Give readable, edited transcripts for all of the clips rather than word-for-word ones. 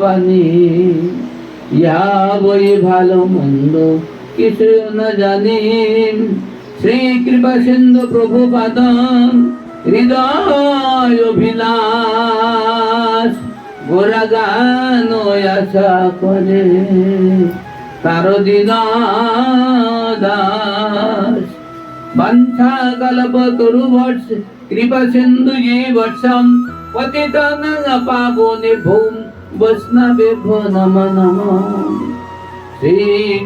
বাণী ইহা বই ভালো মন্দ কিছু না জানি। শ্রী কৃপা সিন্ধু প্রভুপাদ হৃদয় অভিলাষ গোরা গান আশা করে তার দিন দাস। বাঞ্ছা কল্প তরু বর্ষ কৃপা সিন্ধু যে বর্ষম পতিতান পাবনে ভূম বৈষ্ণবেভ্যো নমো নমঃ। শ্রী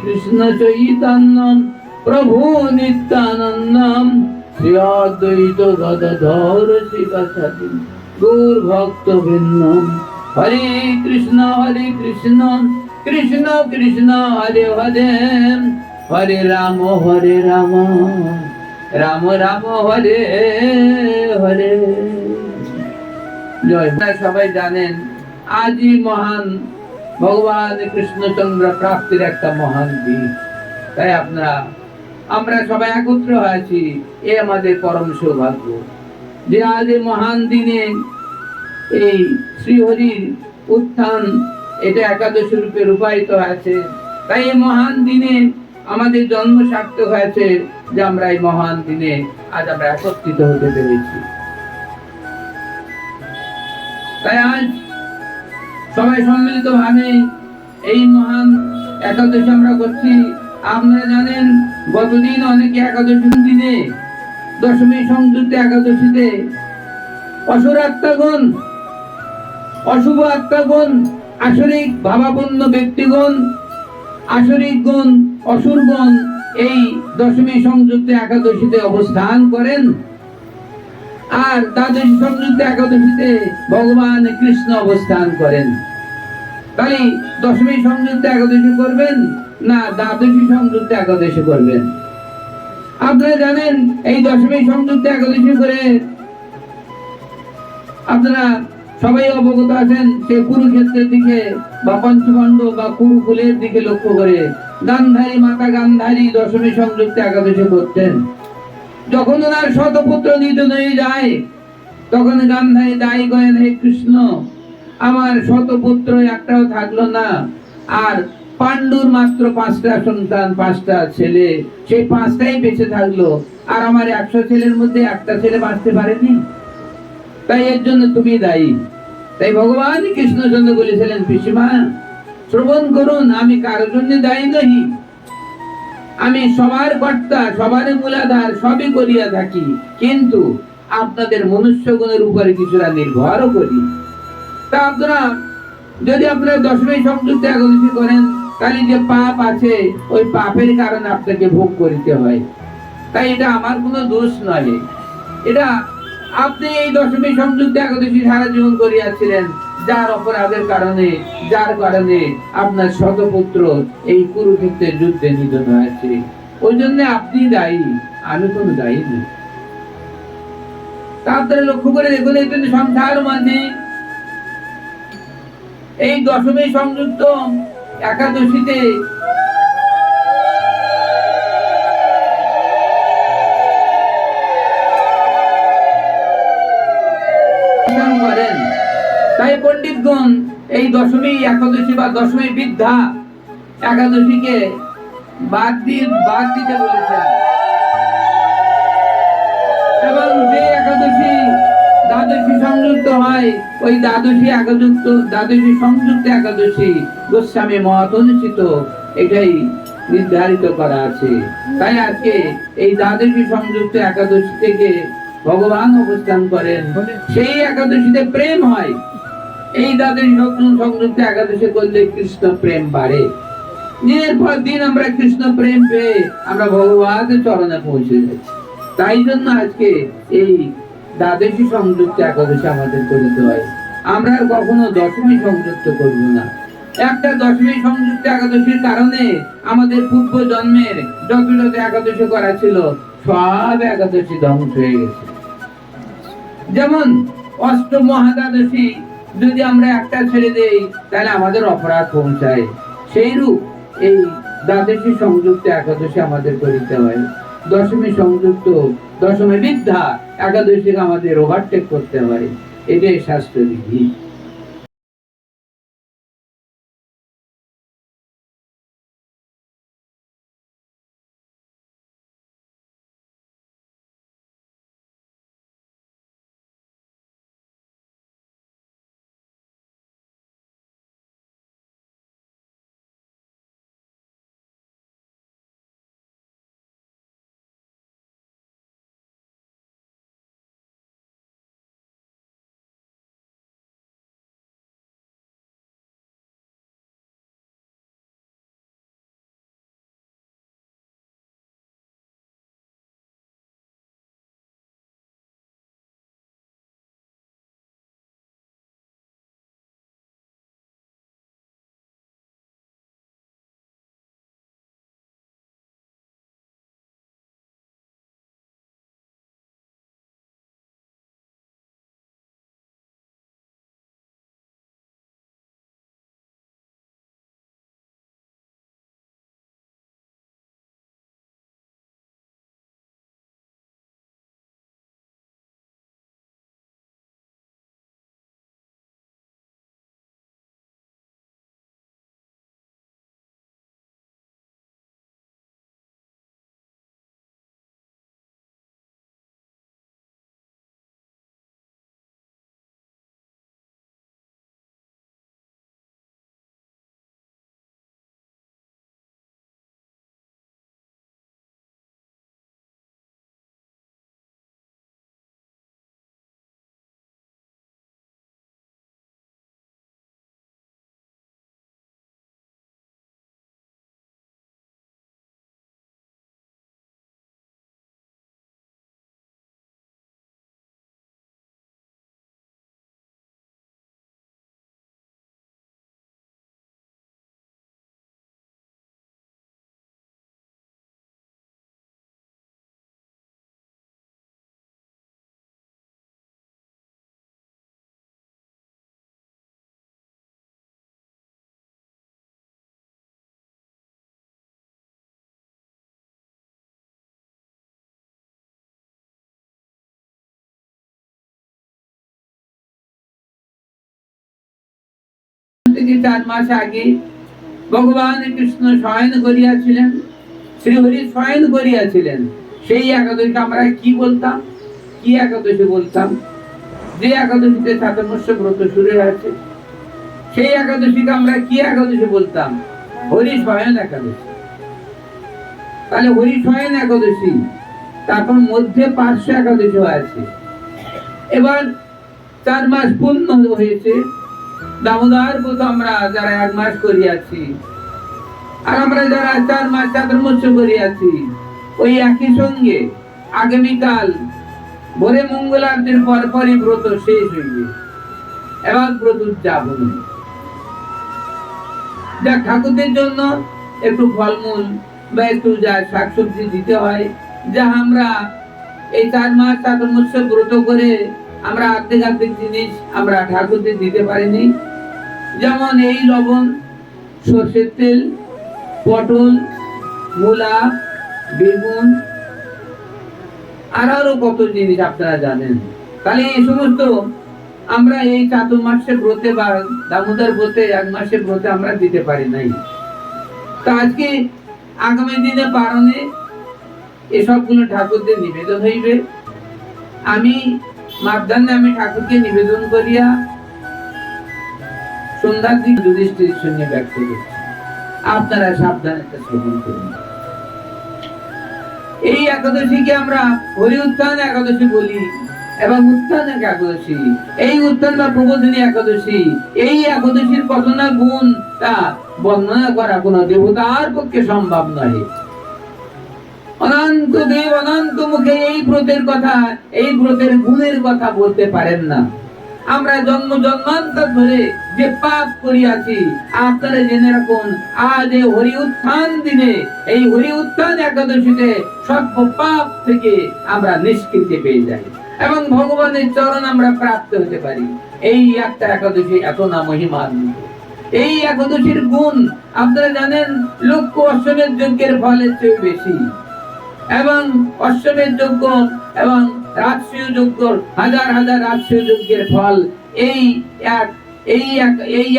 কৃষ্ণ চৈতন্য প্রভু নিত্যানন্দম শ্রী অদ্বৈত গদাধর শিবাসাদি গৌর ভক্ত বৃন্দম। হরে কৃষ্ণ কৃষ্ণ কৃষ্ণ হরে হরে হরে রাম রাম রাম হরে হরে। জয়। সবাই জানেন আজই মহান ভগবান কৃষ্ণচন্দ্র প্রাপ্তির একটা মহান দিন। তাই আমরা সবাই একত্র হয়েছি, এ আমাদের পরম সৌভাগ্য যে আজ এই মহান দিনে এই শ্রীহরির উত্থান এটা একাদশী রূপে রূপায়িত হয়েছে। তাই এই মহান দিনে আমাদের জন্ম সার্থক হয়েছে যে আমরা এই মহান দিনে আজ আমরা একত্রিত হতে পেরেছি। তাই আজ সবাই সম্মিলিত ভাবে এই মহান একাদশী আমরা করছি। আপনারা জানেন গতদিন অনেকে একাদশী দিনে দশমী সংযুক্ত একাদশীতে অসুর আত্মাগণ, অশুভ আত্মাগণ, আসরিক ভাবাপন্ন ব্যক্তিগণ, আসরিকগণ, অসুরগণ এই দশমী সংযুক্ত একাদশীতে অবস্থান করেন। আর দ্বাদশী সংযুক্ত একাদশীতে ভগবান কৃষ্ণ অবস্থান করেন। তাই দশমী সংযুক্ত একাদশী করবেন না দ্বাদশী সংযুক্ত একাদশী করবেন? আপনারা জানেন এই দশমী সংযুক্ত একাদশী করে আপনারা সবাই অবগত আছেন সে কুরুক্ষেত্রের দিকে বা পঞ্চপাণ্ডব বা কুরুকুলের দিকে লক্ষ্য করে গান্ধারী মাতা গান্ধারী দশমী সংযুক্ত একাদশী করতেন। যখন ওনার শতপুত্র নিধন হয়ে যায় তখন গান্ধারী দায়ী করেন, হে কৃষ্ণ আমার শতপুত্র একটাও থাকলো না, আর পাণ্ডুর মাত্র 5টা সন্তান, 5টা ছেলে, সেই 5টাই বেঁচে থাকলো, আর আমার 100 ছেলের মধ্যে একটা ছেলে বাঁচতে পারেনি, তাই এর জন্য তুমি দায়ী। তাই ভগবান কৃষ্ণচন্দ্র বলেছিলেন, পিসিমা শ্রবণ করুন, আমি কারোর জন্য দায়ী নহি, আমি সবার কর্তা, সবার মূলাধার, সবই করিয়া থাকি, কিন্তু আপনাদের মনুষ্যগণের উপরে কিছুটা নির্ভরও করি। তা আপনারা যদি আপনারা দশমী সংযুক্ত একাদশী করেন তাহলে যে পাপ আছে ওই পাপের কারণে আপনাকে ভোগ করিতে হয়। তাই এটা আমার কোনো দোষ নয়, এটা আপনি এই দশমী সংযুক্ত একাদশী সারা জীবন করিয়াছিলেন যার অপরাধের কারণে, যার কারণে আপনার শতপুত্র এই কুরুক্ষেত্রের যুদ্ধে নিধন হয়েছে, ওই জন্য আপনি দায়ী, আমি কোনো দায়ী নই। তা আপনারা লক্ষ্য করে দেখুন এই জন্য সংসার মাঝে এই দশমী সংযুক্ত একাদশীতে করেন। তাই পণ্ডিতগণ এই দশমী একাদশী বা দশমী বিদ্যা একাদশীকে বাদ দিতে বলেছেন, এবং যে একাদশী দ্বাদশী সংযুক্ত হয় ওই দ্বাদশী সংযুক্ত একাদশী গোস্বামী মত অনুষ্ঠিত, এটাই নির্ধারিত করা আছে। তাই আজকে এই দ্বাদশী সংযুক্ত একাদশী থেকে ভগবান অবস্থান করেন, সেই একাদশীতে প্রেম হয়। এই দ্বাদশী সংযুক্ত একাদশী করলে কৃষ্ণ প্রেম বাড়ে, দিনের পর দিন আমরা কৃষ্ণ প্রেম পেয়ে আমরা ভগবানের চরণে পৌঁছে যাচ্ছি। তাই জন্য আজকে এই দ্বাদশী সংযুক্ত একাদশী আমাদের করিতে হয়। আমরা কখনো দশমী সংযুক্ত করব না। একটা দশমী সংযুক্ত একাদশীর কারণে আমাদের পূর্ব জন্মের যত একাদশী করা ছিল সব একাদশী ধ্বংস হয়ে গেছে। যেমন অষ্টম মহাদ্বাদশী যদি আমরা একটা ছেড়ে দেই তাহলে আমাদের অপরাধ পৌঁছায়, সেইরূপ এই দ্বাদশী সংযুক্ত একাদশী আমাদের করিতে হয়। দশমী সংযুক্ত দশমী বিদ্যা একাদশীকে আমাদের ওভারটেক করতে হয়, এটাই শাস্ত্র বিধি। থেকে 4 মাস আগে ভগবান কৃষ্ণ শয়ন করিয়াছিলেন, শ্রীহরি শয়ন করিয়াছিলেন। সেই একাদশী আমরা কি বলতাম? কি একাদশী বলতাম? যে একাদশীতে চাতুর্মাস্য ব্রত শুরু হয়েছে সেই একাদশীকে আমরা কি একাদশী বলতাম? হরি শয়ন একাদশী। তাহলে হরি শয়ন একাদশী, তারপর মধ্যে পার্শ্ব একাদশী আছে। এবার 4 মাস পূর্ণ হয়েছে, দামোদর ব্রত আমরা যারা 1 মাস করিয়াছি, আর আমরা যারা 4 মাস চাতুর্মাস্য করিয়াছি, ওই একই সঙ্গে আগামীকাল ভোরে মঙ্গল আরতির পরপরই ব্রত শেষ হইবে। এবার ব্রত উদযাপন যা ঠাকুরদের জন্য একটু ফলমূল বা একটু যা শাকসবজি দিতে হয়, যা আমরা এই 4 মাস চাতুর্মাস্য ব্রত করে আমরা আর্ধেক জিনিস আমরা ঠাকুরদের দিতে পারিনি। যেমন এই লবণ, সর্ষের তেল, পটল, মূলা, বেগুন, আরো কত জিনিস আপনারা জানেন। তাহলে এই সমস্ত আমরা এই চাতুর্মাস্যে ব্রতে বা দামোদর ব্রতে 1 মাসের ব্রতে আমরা দিতে পারি নাই। তো আজকে আগামী দিনে পারণে এসবগুলো ঠাকুরদের নিবেদন হইবে। আমি মাধ্যাহ্নে আমি ঠাকুরকে নিবেদন করিয়া সন্ধ্যার দিক যুধিষ্ঠিরের সঙ্গে ব্যক্ত করছি। আপনারা সাবধানে শ্রবণ করুন। এই একাদশীকে আমরা হরি উত্থান একাদশী বলি এবং উত্থান একাদশী, এই উত্থান বা প্রবোধিনী একাদশী, এই একাদশীর কত না গুণ তা বর্ণনা করা কোন দেবতার পক্ষে সম্ভব নয়। অনন্ত দেব অনন্ত মুখে এই ব্রতের কথা, এই ব্রতের গুণের কথা বলতে পারেন না। আমরা জন্ম জন্মান্তর ধরে যে পাপ করিয়াছি, আপনারা জেনে রাখুন, আজ এই হরি উত্থান দিনে, এই হরি উত্থান একাদশীতে সর্ব পাপ থেকে আমরা নিষ্কৃতি পেয়ে যাই এবং ভগবানের চরণ আমরা প্রাপ্ত হতে পারি। এই একটা একাদশী এত না মহিমান্বিত। এই একাদশীর গুণ আপনারা জানেন, লক্ষ অশ্বমেধ যজ্ঞের ফলের চেয়ে বেশি, এবং অশ্বমেধ যজ্ঞ এবং রাজসূয় যজ্ঞ, হাজার হাজার রাজসূয় যজ্ঞের ফল এই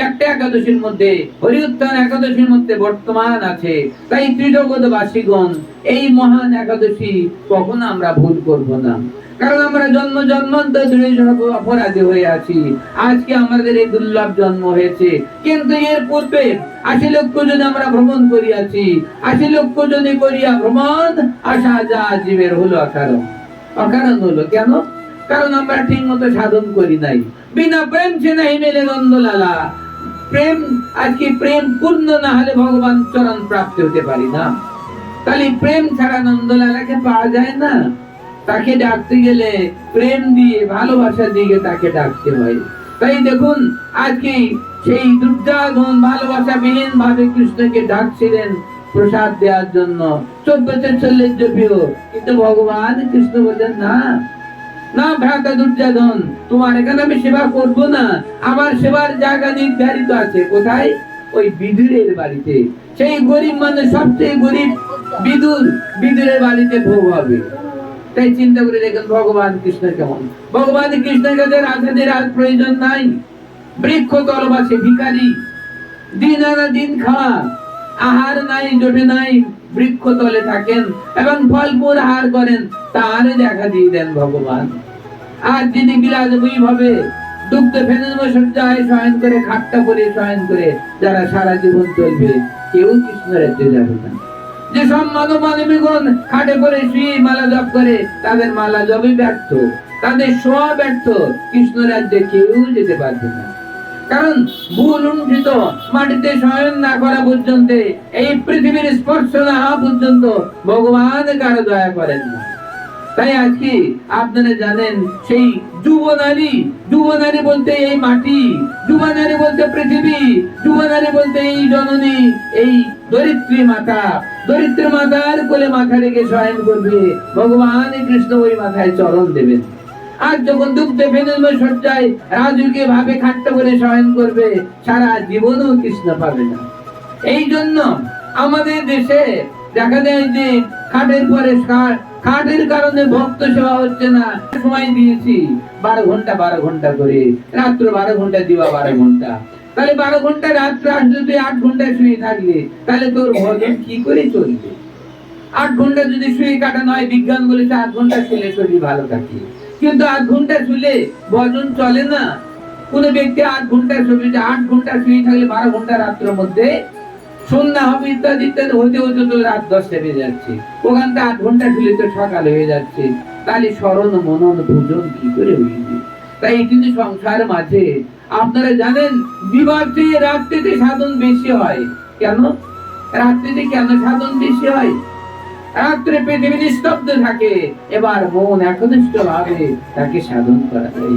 একটা একাদশীর মধ্যে, হরি উত্থান একাদশীর মধ্যে বর্তমান আছে। তাই ত্রিজগৎবাসীগণ এই মহান একাদশী কখনো আমরা ভুল করব না, কারণ আমরা জন্ম জন্মান্তর ধরে অপরাধী হয়ে আছি। আজকে আমাদের এই দুর্লভ জন্ম হয়েছে, কিন্তু এর পূর্বে 80 লক্ষ জন আমরা ভ্রমণ করিয়াছি। 80 লক্ষ জনে করিয়া ভ্রমণ, আশা যা জীবের হলো অকারণ। অকারণ হলো কেন? কারণ আমরা ঠিক মতো সাধন করি নাই। বিনা প্রেম সে নাই মেলে নন্দলালা। প্রেম, আজকে প্রেম পূর্ণ না হলে ভগবান চরণ প্রাপ্তি হতে পারি না। তাহলে প্রেম ছাড়া নন্দলালাকে পাওয়া যায় না। তাকে ডাকতে গেলে প্রেম দিয়ে, ভালোবাসা দিয়ে তাকে ডাকতে হয়। তাই দেখুন, আজকে সেই দুর্যোধন ভালোবাসা বিহীন ভাবে কৃষ্ণকে ডাকছিলেন প্রসাদ দেওয়ার জন্য, 14 জপিও, কিন্তু ভগবান কৃষ্ণ বললেন না, না ভ্রাতা দুর্যোধন, তোমার এখানে আমি সেবা করব না। আমার সেবার জায়গা নির্ধারিত আছে কোথায়? ওই বিদুরের বাড়িতে। সেই গরিব মানুষ, সবচেয়ে গরিব বিদুরের বাড়িতে ভোগ হবে। তাই চিন্তা করে দেখেন ভগবান কৃষ্ণ কেমন। ভগবান কৃষ্ণের কাছে রাজাদের আর প্রয়োজন নাই। বৃক্ষ তলবাসে ভিখারি, দিন আনা দিন খাওয়া, আহার নাই জোটে নাই, বৃক্ষ তলে থাকেন এবং ফলমূল আহার করেন, তার দেখা দিয়ে দেন ভগবান। আর যিনি বিলাসবহুল ভাবে দুগ্ধ ফেনুম সজ্জায় শয়ন করে, খাট্টা করে শয়ন করে যারা সারা জীবন চলবে, কেউ কৃষ্ণ রাজ্যে যাবে না। যে সব মানবীগণ খাটে পড়ে শুয়ে মালা জপ করে, তাদের মালা জপই ব্যর্থ, তাদের সব ব্যর্থ, কৃষ্ণ রাজ্যে কেউ যেতে পারবে না। কারণ ভুল উন্ঠিত মাটিতে শয়ন না করা পর্যন্ত, এই পৃথিবীর স্পর্শ না হওয়া পর্যন্ত ভগবান কারো দয়া করেন না। তাই আজকে আপনারা জানেন, সেই যুবনারী বলতে এই মাটি, যুবনারী বলতে পৃথিবী, যুবনারী বলতে এই জননী, এই দরিদ্রী মাতা, দরিদ্র মাতার কোলে মাথা রেখে শয়ন করবে, ভগবান কৃষ্ণ ওই মাথায় চরণ দেবেন। আর যখন দুগ্ধ ফেনুম সজ্জায় রাজুকে ভাবে খাট্টা করে শয়ন করবে, সারা জীবনও কৃষ্ণ পাবে না। এই জন্য আমাদের দেশে দেখা যায় যে খাটের পরে খাটের কারণে ভক্ত সেবা হচ্ছে না। সময় দিয়েছি 12 ঘন্টা করে, রাত্র 12 ঘন্টা দিবা 12 ঘন্টা, তাহলে 12 ঘন্টা রাত্রে আসলে তুই 8 ঘন্টা শুয়ে থাকলে তাহলে তোর ভজন কি করে চলবে? 8 ঘন্টা যদি শুয়ে কাটানো হয়, বিজ্ঞান বলেছে 8 ঘন্টা শুলে শরীর ভালো থাকে, কিন্তু 8 ঘন্টা শুলে ভজন চলে না। কোন ব্যক্তি 8 ঘন্টা শুয়ে 8 ঘন্টা শুয়ে থাকলে 12 ঘন্টা রাত্রের মধ্যে সন্ধ্যা হবে ইত্যাদি ইত্যাদি হতে হতে তো রাত 10টা বেজে যাচ্ছে, ওখান থেকে 8 ঘন্টা শুলে তো সকাল হয়ে যাচ্ছে, তাহলে স্মরণ মনন ভোজন কি করে হইবে? তাই এই কিন্তু সংসার মাঝে আপনারা জানেন দিবার চেয়ে রাত্রিতে সাধন বেশি হয়। কেন রাত্রিতে কেন সাধন বেশি হয়? রাত্রে পৃথিবী নিস্তব্ধ থাকে, এবার মন একনিষ্ঠ ভাবে তাকে সাধন করা যায়।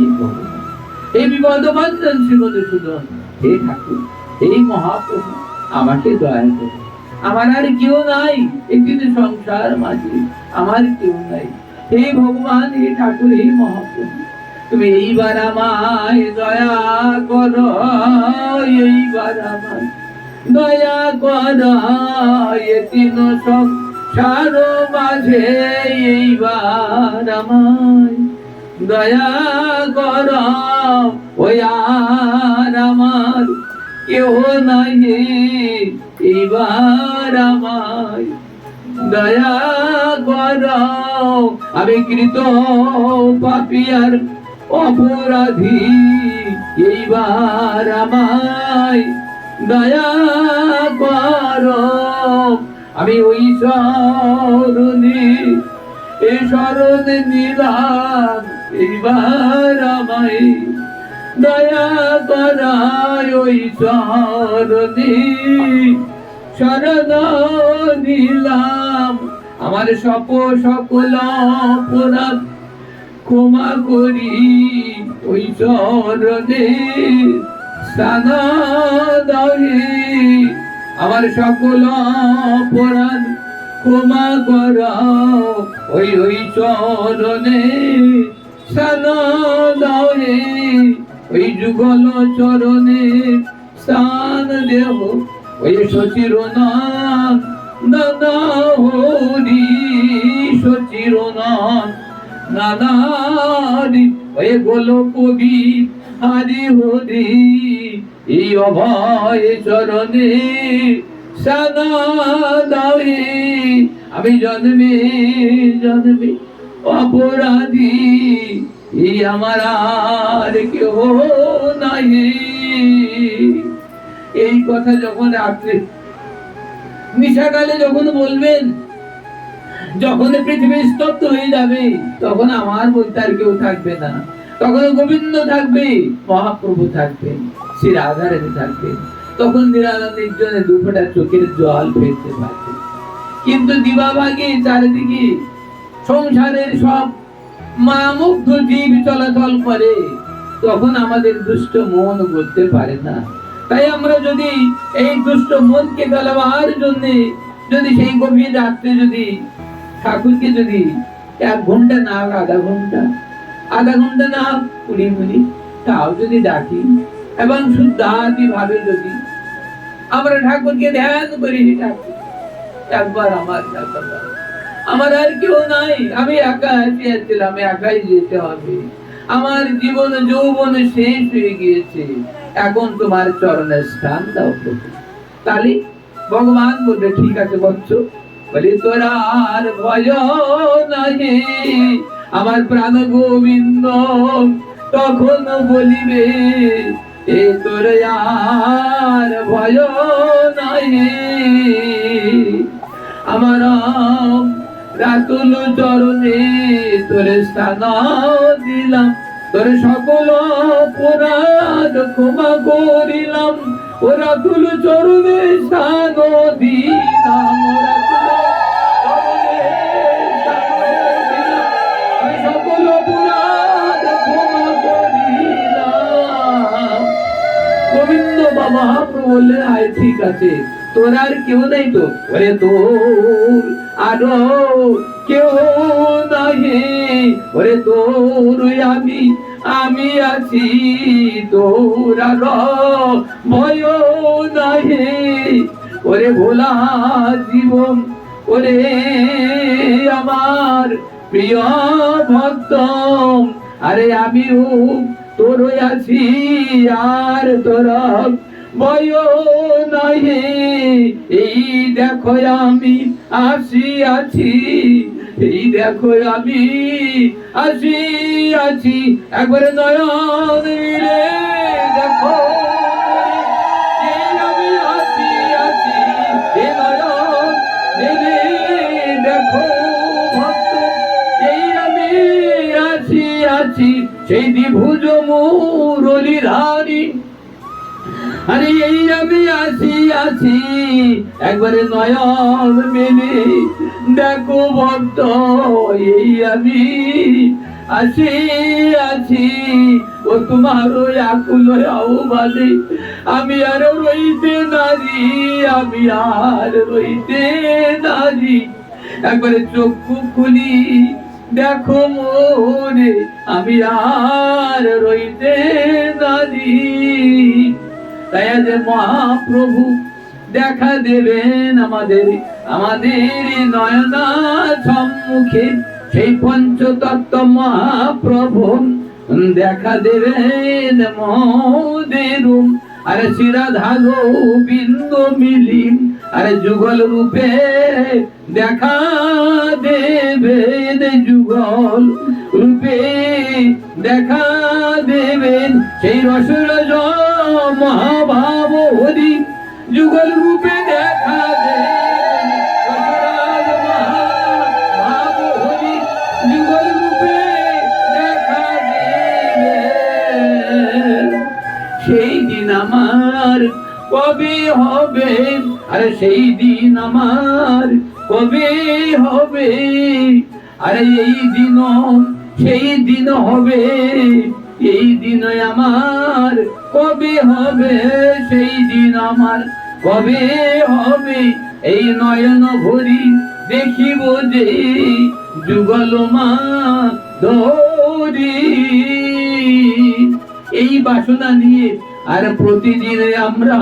এই বিপদ বন্ধন শ্রীমধুসূদন, হে ঠাকুর, এই মহাপ্রভু আমাকে দয়া করো, আমার আর কেউ নাই এই কিন্তু সংসার মাঝে, আমার কেউ নাই। হে ভগবান, হে ঠাকুর, হে মহাপ্রভু, তুমি এইবার আমায় দয়া করো, এইবার আমায় দয়া করো, এই তিন সংসার মাঝে এইবার আমায় দয়া করো, ওই আর আমার কেউ নাই, এইবার আমায় দয়া করো। আমি কৃত পাপী আর অপরাধী, এইবার আমায় দয়া করো। আমি ওই শরণে নিলাম, এইবার আমায় দয়া করায়, ওই শরণে শরণ নিলাম। আমার সকল অপরাধ ক্ষমা করি, ওই শরণে স্থান দাও। আমার সকল অপরাধ ক্ষমা করো, ওই চরণে স্থান দাও। ওই যুগল চরণে স্থান দেহ, ওই শচির নাম নানা হরি, শচির নাম নানা হরি, ওই গোলকবি হরি হরি, এই অভয় চরণে সানা দাও। আমি জন্মে জন্মে অপরাধী, এই আমার আর কেউ নাই। এই কথা যখন রাত্রে নিশাকালে যখন বলবেন, যখন পৃথিবী স্তব্ধ হয়ে যাবে, তখন আমার বলতে আর কেউ থাকবে না, তখন গোবিন্দ থাকবে, মহাপ্রভু থাকবে, শ্রী রাধারানী থাকবে, তখন নিরানন্দের জন্য দুফোঁটা চোখের জল ফেলতে পারবে। কিন্তু দিবাভাগে চারিদিকে সংসারের সব মায়ামুগ্ধ জীব চলাচল করে, তখন আমাদের দুষ্ট মন করতে পারে না। তাই আমরা যদি এই দুষ্ট মনকে গলাবার জন্য যদি সেই গভীর রাত্রে যদি ঠাকুরকে যদি 1 ঘন্টা না, আধা ঘন্টা না, 20 মিনিট তাও যদি ডাকি এবং শুদ্ধাতি ভাবে যদি আমরা ঠাকুরকে ধ্যান করি, ঠাকুর একবার আমার আর কেউ নাই, আমি একা আসিয়াছিলাম, একাই যেতে হবে, আমার জীবন যৌবন শেষ হয়ে গিয়েছে, এখন তোমার চরণে স্থান দাও প্রভু। তাহলে ভগবান বলবে, ঠিক আছে বৎস, বলে তোরা আর ভয় নাই, আমার প্রাণ গোবিন্দ তখন বলিবে, এ তোর আর ভয় নাই। আমার রাতুল চরণে তোরে স্থান দিলাম, তোর সকল অপরাধ ক্ষমা করিলাম, ও রাতুল চরণে স্থান দিলাম, সকল অপরাধ ক্ষমা করিলাম। গোবিন্দ বাবা বললে, আয় ঠিক আছে, তোর আর কেউ নাই তো? ওরে তোর আরো কেউ নাই, ওরে তোর আমি আছি, তোর আরো ভয় নাই। ওরে ভোলা জীবন, ওরে আমার প্রিয় ভক্ত, আরে আমিও তোর আছি, আর তোর ভয় নাহি, এই দেখো আমি আসিয়াছি, এই দেখো আমি আসিয়াছি, একবারে নয়ন মিলে দেখো, এই আমি আসিয়াছি, এই নয়ন মিলে দেখো ভক্ত, এই আমি আসিয়াছি, সেই দ্বিভুজ মুরলীধারী, আরে এই আমি আসিয়াছি, একবারে নয়ন মেলে দেখো ভক্ত, এই আমি আসিয়াছি, ও তোমার ওই আকুল আহ্বানে আমি আর রইতে নারী, আমি আর রইতে নারী, একবারে চক্ষু খুলি দেখো মোরে, আমি আর রইতে নারী। তাই আজ মহাপ্রভু দেখা দেবেন আমাদের নয়না সম্মুখে, সেই পঞ্চতত্ত্ব মহাপ্রভু দেখা দেবেন মোদের, আরে শ্রীরাধা গোবিন্দ মিলিম, আরে যুগল রূপে দেখা দেবেন, যুগল রূপে দেখা দেবেন, সেই রসরজ মহাভাব হরি যুগল রূপে দেখা দেবেন, রসরাজ মহাভাব হরি যুগল রূপে দেখা দেবেন। সেই দিন আমার কবে হবে, আরে সেই দিন আমার কবে হবে, আরে এই দিন সেই দিন হবে, এই দিন আমার কবে হবে, সেই দিন আমার কবে হবে, এই নয়ন ভরি দেখিব যে যুগল মা ধরি। এই বাসনা নিয়ে আর প্রতিদিন আমরা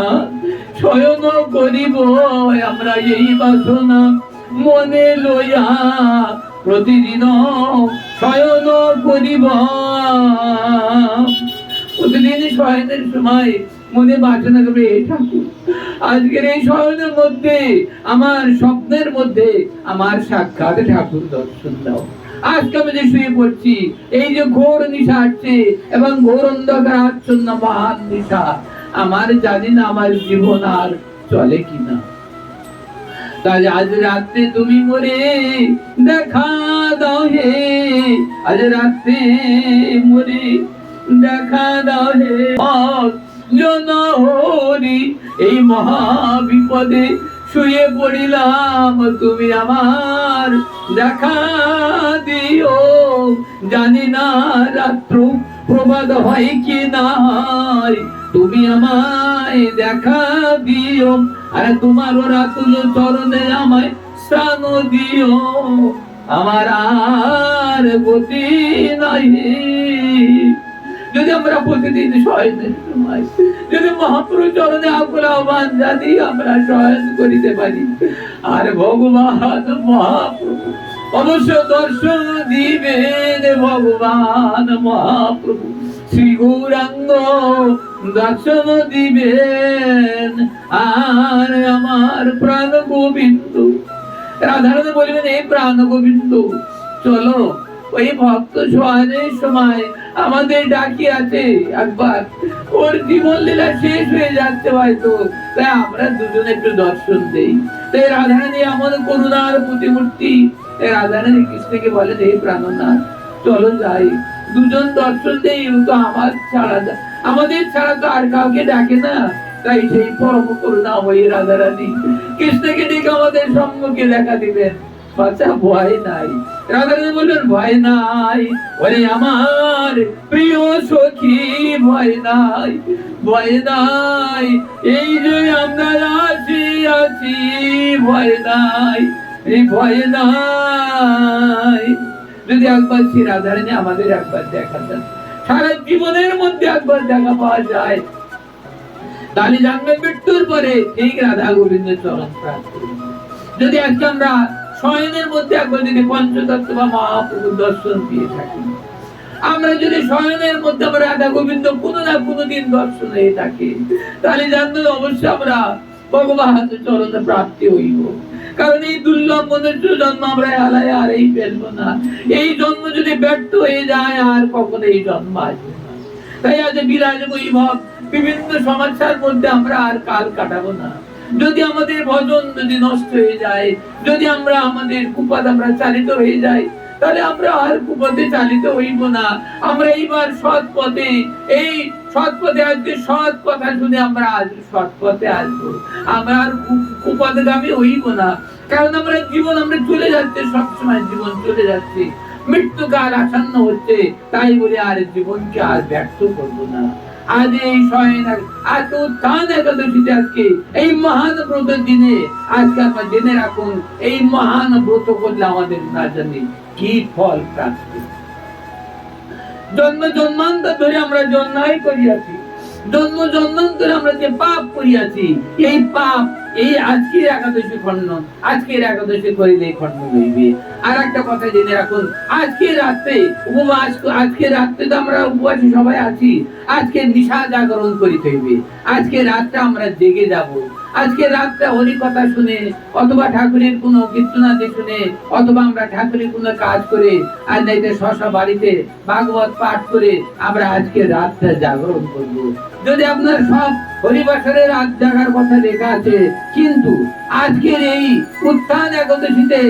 শয়ন করিব, আমরা এই বাসনা মনে লইয়া প্রতিদিন শয়ন করিব, প্রতিদিন শয়নের সময় মনে বাসনা করবে, হে ঠাকুর আজকের এই শয়নের মধ্যে, আমার স্বপ্নের মধ্যে আমার সাক্ষাৎ ঠাকুর দর্শন দাও। আজকে আমি যে শুয়ে পড়ছি, এই যে ঘোর নিশা আসছে এবং ঘোর অন্ধকার আচ্ছন্ন মহান নিশা, আমার জানি না আমার জীবন আর চলে কিনা। তাই আজ রাতে তুমি মোরে দেখা দাও হে, আজ রাতে মোরে দেখা দাও হে জনহরি, এই মহা বিপদে শুয়ে পড়িলাম, তুমি আমার দেখা দিও, জানি না রাত্র প্রবাদ হয় কি না হয়, তুমি আমায় দেখা দিও, আরে তোমার রাতুল চরণে আমায় স্থান দিও, আমার আর গতি নাই। যদি আমরা প্রতিদিন শয়নের সময় যদি মহাপ্রভু চরণে আকুল আহ্বান জানি আমরা শয়ন করিতে পারি, আর ভগবান মহাপ্রভু অবশ্য দর্শন দিবেন, ভগবান মহাপ্রভু শ্রী গৌরাঙ্গ দর্শন দিবেন, আর আমার প্রাণ গোবিন্দ রাধারানী বলবেন, এই প্রাণ গোবিন্দ চলো ওই ভক্ত সোহানের সময় আমাদের ডাকি আছে, একবার ওর জীবন লীলা শেষ হয়ে যাচ্ছে হয়তো, তাই আমরা দুজনে একটু দর্শন দেই। তাই রাধারানী আমাদের করুণার প্রতিমূর্তি, তাই রাধারানী কৃষ্ণকে বলেন, এই প্রাণনাথ চলো যাই, দুজন দর্শন দেই, তো আমার ছাড়া আমাদের ছাড়া তো আর কাউকে ডাকে না, তাই সেই পরম করুণাময়ী রাধারানী কৃষ্ণকে ডেকে আমাদের সম্মুখে দেখা দিবেন, বাচ্চা ভয় নাই। রাধারানী বললেন, ভয় নাই, বলে আমার প্রিয় সখী ভয় নাই, ভয় নাই, এই যে আমরা আছি ভয় নাই, এই ভয় নাই। যদি একবার শ্রী রাধারানী আমাদের একবার দেখা দেন, সারা জীবনের মধ্যে একবার দেখা পাওয়া যায়, তাহলে জানবেন মৃত্যুর পরে ঠিক রাধা গোবিন্দের চরণ প্রাপ্তি। যদি আজকে আমরা শয়নের মধ্যে একবার যদি পঞ্চতত্ত্ব বা মহাপ্রভুর দর্শন দিয়ে থাকি, আমরা যদি শয়নের মধ্যে আমরা রাধা গোবিন্দ কোনো না কোনো দিন দর্শন হয়ে থাকি, তাহলে জানতে অবশ্যই আমরা ভগবান চরণে প্রাপ্তি হইব। কারণ এই দুর্লভ মনুষ্য জন্ম আমরা হারাই আর এই ফেলবো না। এই জন্ম যদি ব্যর্থ হয়ে যায় আর কখনো এই জন্ম আসবে না। তাই আজ বিরাজ বৈভব বিভিন্ন সমস্যার মধ্যে আমরা আর কাল কাটাবো না। যদি আমাদের ভজন যদি নষ্ট হয়ে যায়, যদি আমরা আমাদের কুপথ আমরা চালিত হয়ে যাই, তাহলে আমরা আর কুপথে চালিত হইব না। আমরা এইবার সৎ পথে, এই সৎ পথে আজকে সৎ কথা শুনে আমরা আজ সৎ পথে আসবো। আমরা আর কুপথগামী হইব না। কারণ আমরা জীবন আমরা চলে যাচ্ছে, সবসময় জীবন চলে যাচ্ছে, মৃত্যুকাল আসন্ন হচ্ছে। তাই বলে আর জীবনকে আর ব্যর্থ করবো না। আজ এই আজ উত্থান একাদশীতে আজকে এই মহান ব্রতের দিনে আজকে আমরা জেনে রাখুন, এই মহান ব্রত করলে আমাদের না জানি কি ফল প্রাপ্তি। জন্ম জন্মান্তর ধরে আমরা জন্মাই করিয়াছি, জন্ম জন্মান্তরে আমরা যে পাপ করিয়াছি, এই পাপ এই আজকের একাদশী খণ্ডন, আজকের একাদশী করিলে খণ্ডন হইবে। আর একটা কথা জেনে রাখুন, আজকে রাত্রে উপবাস, আজকে রাত্রে তো আমরা উপবাসী সবাই আছি, আজকে নিশা জাগরণ করিতে হইবে। আজকে রাতটা আমরা জেগে যাব। আজকে রাতটা হরি কথা শুনে, অথবা ঠাকুরের কোনো কীর্তনাদি শুনে, অথবা আমরা ঠাকুরের কোনো কাজ করে, আর নাইতে শশা বাড়িতে ভাগবত পাঠ করে আমরা আজকে রাতটা জাগরণ করব। যদি আপনার সব হরিবাসরের রাত জাগার কথা লেখা আছে, কিন্তু আজকের এই উত্থান একাদশীতে